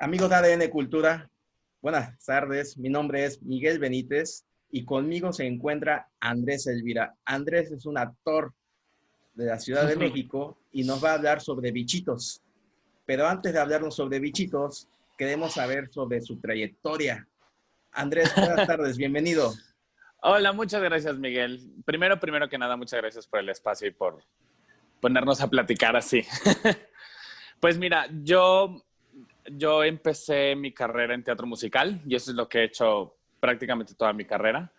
Amigos de ADN Cultura, buenas tardes. Mi nombre es Miguel Benítez y conmigo se encuentra Andrés Elvira. Andrés es un actor de la Ciudad de México y nos va a hablar sobre bichitos. Pero antes de hablarnos sobre bichitos, queremos saber sobre su trayectoria. Andrés, buenas tardes, bienvenido. Hola, muchas gracias, Miguel. Primero que nada, muchas gracias por el espacio y por ponernos a platicar así. Pues mira, yo empecé mi carrera en teatro musical y eso es lo que he hecho prácticamente toda mi carrera.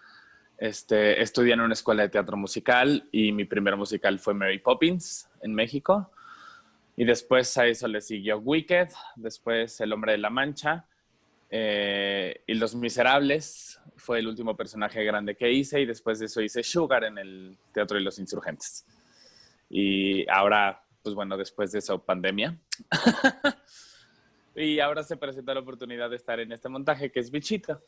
Estudié en una escuela de teatro musical y mi primer musical fue Mary Poppins en México. Y después a eso le siguió Wicked, después El Hombre de la Mancha y Los Miserables fue el último personaje grande que hice y después de eso hice Sugar en el Teatro de los Insurgentes. Y ahora, pues bueno, después de eso, pandemia. Y ahora se presenta la oportunidad de estar en este montaje que es Bichito.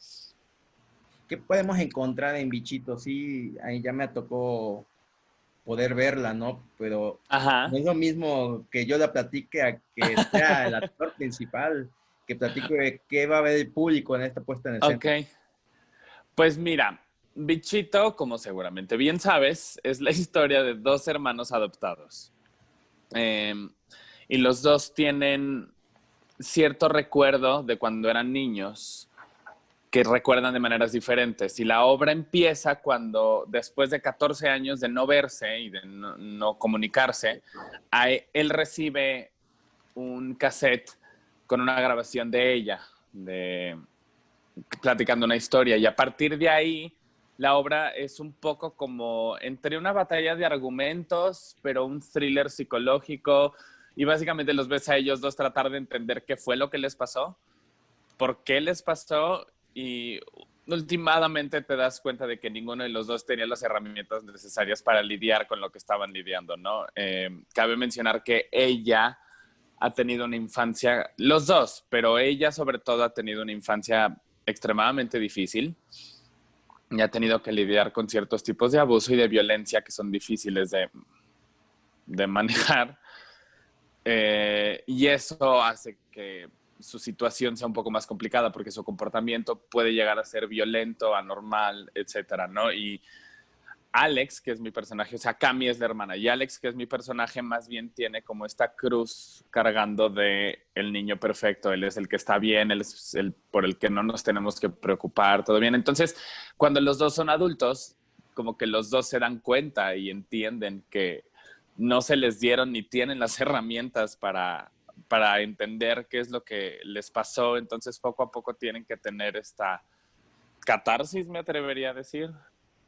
¿Qué podemos encontrar en bichitos? Sí, ahí ya me tocó poder verla, ¿no? Pero no Ajá, es lo mismo que yo la platique a que sea el actor principal, que platique de qué va a ver el público en esta puesta en escena. ok. Pues mira, Bichito, como seguramente bien sabes, es la historia de dos hermanos adoptados. Eh, y los dos tienen cierto recuerdo de cuando eran niños que recuerdan de maneras diferentes. Y la obra empieza cuando, después de 14 años de no verse y de no comunicarse, él recibe un cassette con una grabación de ella, platicando una historia. Y a partir de ahí, la obra es un poco como entre una batalla de argumentos, pero un thriller psicológico. Y básicamente los ves a ellos dos tratar de entender qué fue lo que les pasó, por qué les pasó y últimamente te das cuenta de que ninguno de los dos tenía las herramientas necesarias para lidiar con lo que estaban lidiando, ¿no? Cabe mencionar que ella ha tenido una infancia, los dos, pero ella sobre todo ha tenido una infancia extremadamente difícil y ha tenido que lidiar con ciertos tipos de abuso y de violencia que son difíciles de manejar. Y eso hace que su situación sea un poco más complicada porque su comportamiento puede llegar a ser violento, anormal, etcétera, ¿no? Y Alex, que es mi personaje, o sea, Cami es la hermana, y Alex, que es mi personaje, más bien tiene como esta cruz cargando de el niño perfecto, él es el que está bien, él es el por el que no nos tenemos que preocupar, todo bien. Entonces, cuando los dos son adultos, como que los dos se dan cuenta y entienden que no se les dieron ni tienen las herramientas para entender qué es lo que les pasó, entonces poco a poco tienen que tener esta catarsis, me atrevería a decir,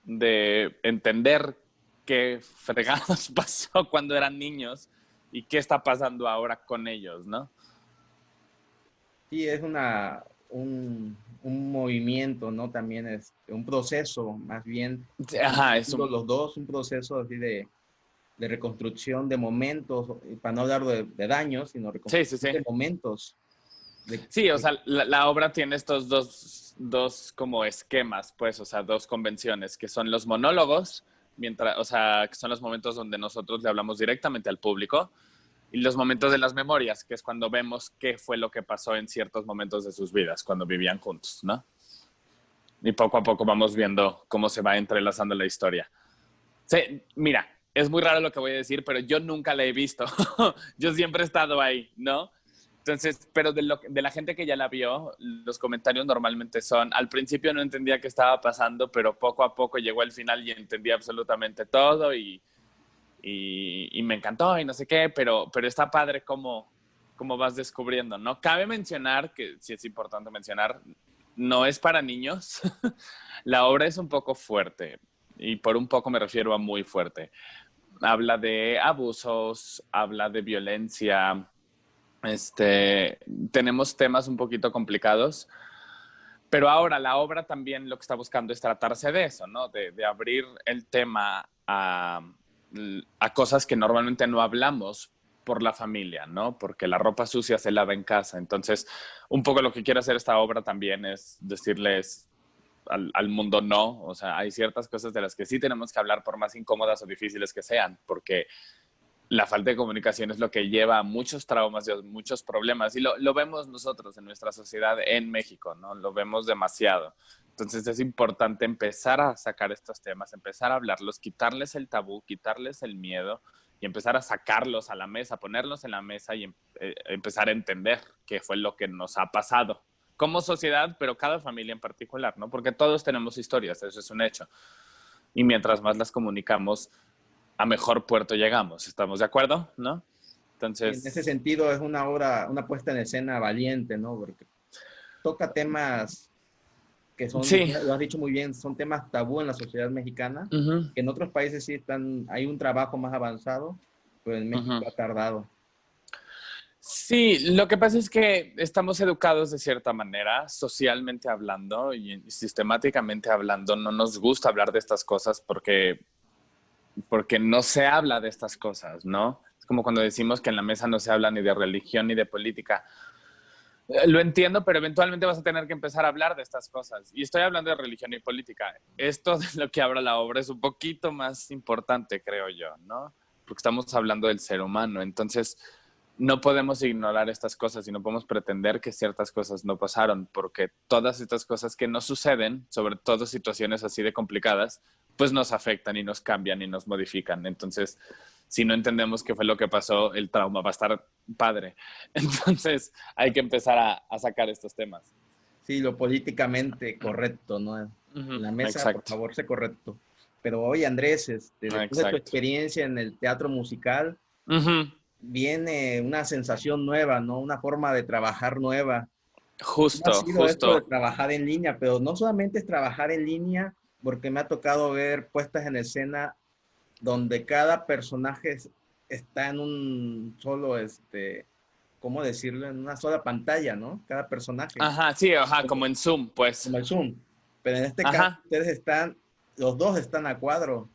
de entender qué fregados pasó cuando eran niños y qué está pasando ahora con ellos, ¿no? Sí, es un movimiento, ¿no? También es un proceso, más bien, están Ajá, es viviendo un... los dos un proceso así de reconstrucción de momentos, para no hablar de daños, sino Sí, sí, reconstrucción sí. de momentos. De, Sí, o sea, la obra tiene estos dos como esquemas, pues, o sea, dos convenciones, que son los monólogos, mientras, o sea, que son los momentos donde nosotros le hablamos directamente al público, y los momentos de las memorias, que es cuando vemos qué fue lo que pasó en ciertos momentos de sus vidas, cuando vivían juntos, ¿no? Y poco a poco vamos viendo cómo se va entrelazando la historia. Sí, mira, es muy raro lo que voy a decir, pero yo nunca la he visto. Yo siempre he estado ahí, ¿no? Entonces, pero de la gente que ya la vio, los comentarios normalmente son, al principio no entendía qué estaba pasando, pero poco a poco llegó al final y entendí absolutamente todo y me encantó y no sé qué, pero está padre cómo vas descubriendo, ¿no? Cabe mencionar, que sí es importante mencionar, no es para niños. La obra es un poco fuerte y por un poco me refiero a muy fuerte. Habla de abusos, habla de violencia, tenemos temas un poquito complicados, pero ahora la obra también lo que está buscando es tratarse de eso, ¿no? De abrir el tema a cosas que normalmente no hablamos por la familia, ¿no? Porque la ropa sucia se lava en casa. Entonces, un poco lo que quiere hacer esta obra también es decirles al mundo no. O sea, hay ciertas cosas de las que sí tenemos que hablar por más incómodas o difíciles que sean, porque la falta de comunicación es lo que lleva a muchos traumas y a muchos problemas. Y lo vemos nosotros en nuestra sociedad en México, ¿no? Lo vemos demasiado. Entonces es importante empezar a sacar estos temas, empezar a hablarlos, quitarles el tabú, quitarles el miedo y empezar a sacarlos a la mesa, ponerlos en la mesa y empezar a entender qué fue lo que nos ha pasado como sociedad, pero cada familia en particular, ¿no? Porque todos tenemos historias, eso es un hecho. Y mientras más las comunicamos, a mejor puerto llegamos. ¿Estamos de acuerdo? ¿No? Y en ese Entonces, sentido es una obra, una puesta en escena valiente, ¿no? Porque toca temas que son, sí. lo has dicho muy bien, son temas tabú en la sociedad mexicana, Uh-huh, que en otros países sí están, hay un trabajo más avanzado, pero en México uh-huh. ha tardado. Sí, lo que pasa es que estamos educados de cierta manera, socialmente hablando y sistemáticamente hablando. No nos gusta hablar de estas cosas porque no se habla de estas cosas, ¿no? Es como cuando decimos que en la mesa no se habla ni de religión ni de política. Lo entiendo, pero eventualmente vas a tener que empezar a hablar de estas cosas. Y estoy hablando de religión y política. Esto de lo que habla la obra es un poquito más importante, creo yo, ¿no? Porque estamos hablando del ser humano. Entonces, no podemos ignorar estas cosas y no podemos pretender que ciertas cosas no pasaron, porque todas estas cosas que nos suceden, sobre todo situaciones así de complicadas, pues nos afectan y nos cambian y nos modifican. Entonces, si no entendemos qué fue lo que pasó, el trauma va a estar padre. Entonces, hay que empezar a sacar estos temas. Sí, lo políticamente correcto, ¿no? En Uh-huh. la mesa, por Exacto, favor, sé correcto. Pero oye, Andrés, después de tu exacto. experiencia en el teatro musical, Uh-huh. viene una sensación nueva, ¿no? Una forma de trabajar nueva. ¿Cómo ha Justo, sido esto de justo. trabajar en línea? Pero no solamente es trabajar en línea, porque me ha tocado ver puestas en escena donde cada personaje está en un solo, ¿cómo decirlo? En una sola pantalla, ¿no? Cada personaje, Ajá, sí, ajá, como, como en Zoom, pues. como el Zoom. Pero en este caso, Ajá, ustedes están, los dos están a cuadro.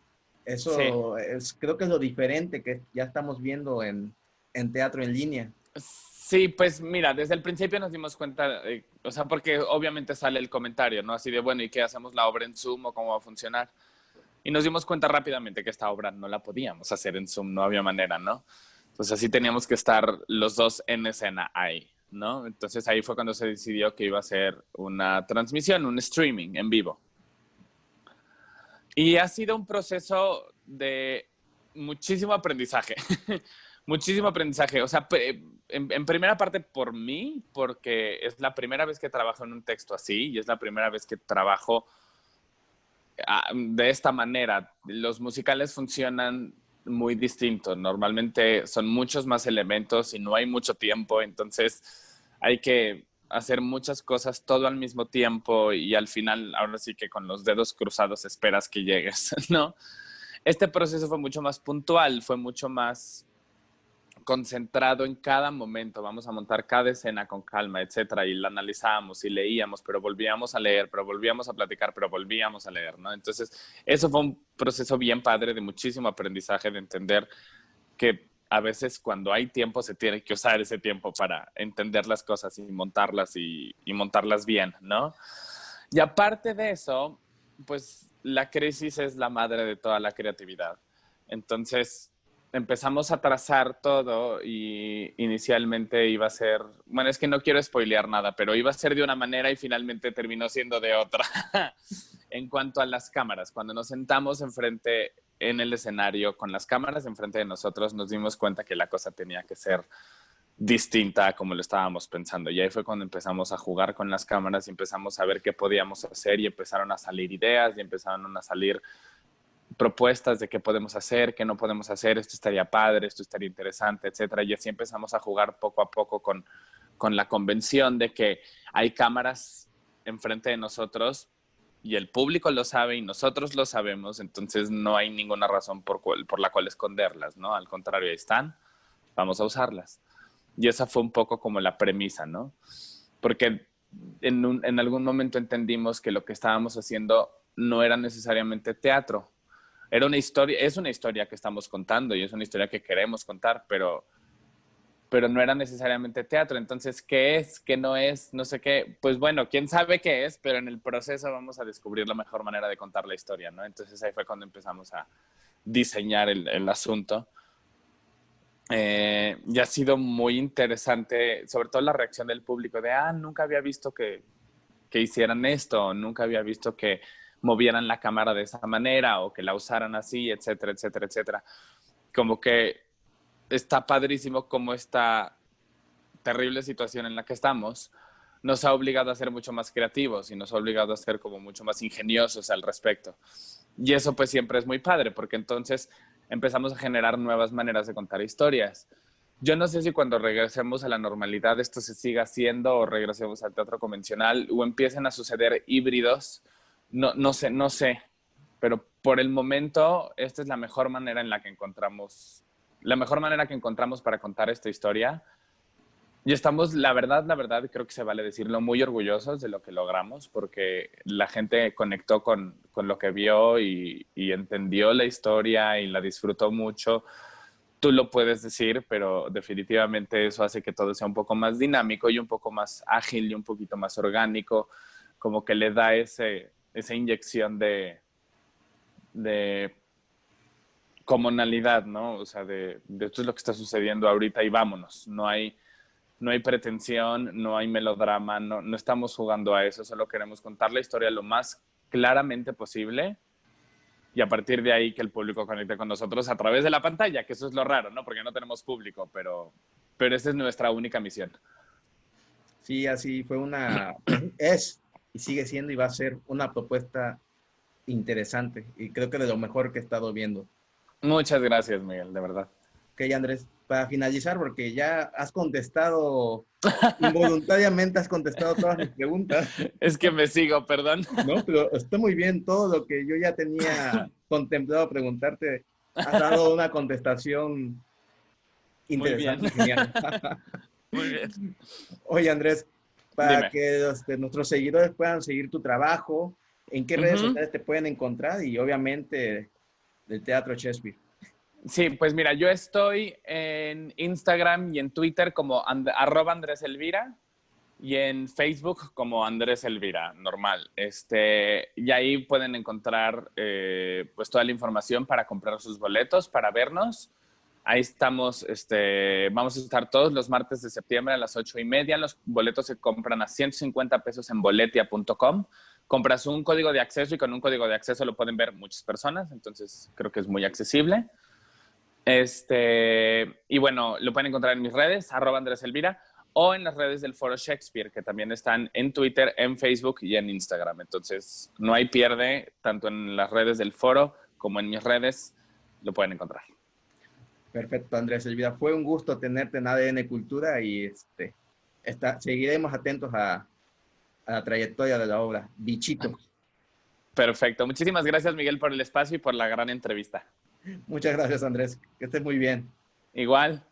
sí. Eso es, creo que es lo diferente que ya estamos viendo en teatro en línea. Sí, pues mira, desde el principio nos dimos cuenta, o sea, porque obviamente sale el comentario, ¿no? Así de, bueno, ¿y qué hacemos la obra en Zoom o cómo va a funcionar? Y nos dimos cuenta rápidamente que esta obra no la podíamos hacer en Zoom, no había manera, ¿no? Entonces así teníamos que estar los dos en escena ahí, ¿no? Entonces ahí fue cuando se decidió que iba a ser una transmisión, un streaming en vivo. Y ha sido un proceso de muchísimo aprendizaje, muchísimo aprendizaje. O sea, en primera parte por mí, porque es la primera vez que trabajo en un texto así y es la primera vez que trabajo de esta manera. Los musicales funcionan muy distinto. Normalmente son muchos más elementos y no hay mucho tiempo, entonces hay que hacer muchas cosas todo al mismo tiempo y al final, ahora sí que con los dedos cruzados esperas que llegues, ¿no? Este proceso fue mucho más puntual, fue mucho más concentrado en cada momento, vamos a montar cada escena con calma, etcétera, y la analizábamos y leíamos, pero volvíamos a leer, pero volvíamos a platicar, pero volvíamos a leer, ¿no? Entonces, eso fue un proceso bien padre de muchísimo aprendizaje, de entender que a veces cuando hay tiempo se tiene que usar ese tiempo para entender las cosas y montarlas bien, ¿no? Y aparte de eso, pues la crisis es la madre de toda la creatividad. Entonces empezamos a trazar todo y inicialmente iba a ser, bueno, es que no quiero spoilear nada, pero iba a ser de una manera y finalmente terminó siendo de otra. En cuanto a las cámaras, cuando nos sentamos enfrente en el escenario con las cámaras enfrente de nosotros, nos dimos cuenta que la cosa tenía que ser distinta a como lo estábamos pensando. Y ahí fue cuando empezamos a jugar con las cámaras y empezamos a ver qué podíamos hacer y empezaron a salir ideas y empezaron a salir propuestas de qué podemos hacer, qué no podemos hacer, esto estaría padre, esto estaría interesante, etcétera. Y así empezamos a jugar poco a poco con la convención de que hay cámaras enfrente de nosotros y el público lo sabe y nosotros lo sabemos, entonces no hay ninguna razón por la cual esconderlas, ¿no? Al contrario, ahí están, vamos a usarlas. Y esa fue un poco como la premisa, ¿no? Porque en algún momento entendimos que lo que estábamos haciendo no era necesariamente teatro. Era una historia, es una historia que estamos contando y es una historia que queremos contar, pero no era necesariamente teatro. Entonces, ¿qué es? ¿Qué no es? No sé qué. Pues bueno, quién sabe qué es, pero en el proceso vamos a descubrir la mejor manera de contar la historia, ¿no? Entonces ahí fue cuando empezamos a diseñar el asunto. Y ha sido muy interesante, sobre todo la reacción del público de, nunca había visto que hicieran esto, nunca había visto que movieran la cámara de esa manera o que la usaran así, etcétera, etcétera, etcétera. Como que está padrísimo como esta terrible situación en la que estamos nos ha obligado a ser mucho más creativos y nos ha obligado a ser como mucho más ingeniosos al respecto. Y eso pues siempre es muy padre, porque entonces empezamos a generar nuevas maneras de contar historias. Yo no sé si cuando regresemos a la normalidad esto se siga haciendo o regresemos al teatro convencional o empiecen a suceder híbridos. No sé. Pero por el momento esta es la mejor manera en la que encontramos, la mejor manera que encontramos para contar esta historia. Y estamos, la verdad, creo que se vale decirlo, muy orgullosos de lo que logramos porque la gente conectó con lo que vio y entendió la historia y la disfrutó mucho. Tú lo puedes decir, pero definitivamente eso hace que todo sea un poco más dinámico y un poco más ágil y un poquito más orgánico, como que le da esa inyección de comunalidad, ¿no? O sea, de esto es lo que está sucediendo ahorita y vámonos. No hay pretensión, no hay melodrama, no estamos jugando a eso, solo queremos contar la historia lo más claramente posible y a partir de ahí que el público conecte con nosotros a través de la pantalla, que eso es lo raro, ¿no? Porque no tenemos público, pero esa es nuestra única misión. Sí, así fue es y sigue siendo y va a ser una propuesta interesante y creo que de lo mejor que he estado viendo. Muchas gracias, Miguel, de verdad. Ok, Andrés, para finalizar, porque ya has contestado, involuntariamente has contestado todas mis preguntas, Es que me sigo, perdón. ¿no? Pero está muy bien todo lo que yo ya tenía contemplado preguntarte. Has dado una contestación Muy bien. interesante y genial. Muy bien. Oye, Andrés, para Dime. que nuestros seguidores puedan seguir tu trabajo, ¿en qué redes sociales te pueden encontrar? Y obviamente del Teatro Shakespeare. Sí, pues mira, yo estoy en Instagram y en Twitter como @Andrés Elvira y en Facebook como Andrés Elvira, normal. Y ahí pueden encontrar pues toda la información para comprar sus boletos, para vernos. Ahí estamos, vamos a estar todos los martes de septiembre a las 8:30. Los boletos se compran a 150 pesos en boletia.com. Compras un código de acceso y con un código de acceso lo pueden ver muchas personas, entonces creo que es muy accesible. Y bueno, lo pueden encontrar en mis redes, @Andrés Elvira, o en las redes del Foro Shakespeare, que también están en Twitter, en Facebook y en Instagram. Entonces, no hay pierde, tanto en las redes del Foro como en mis redes, lo pueden encontrar. Perfecto, Andrés Elvira. Fue un gusto tenerte en ADN Cultura y seguiremos atentos a la trayectoria de la obra. Bichitos. Perfecto. Muchísimas gracias, Miguel, por el espacio y por la gran entrevista. Muchas gracias, Andrés. Que estés muy bien. Igual.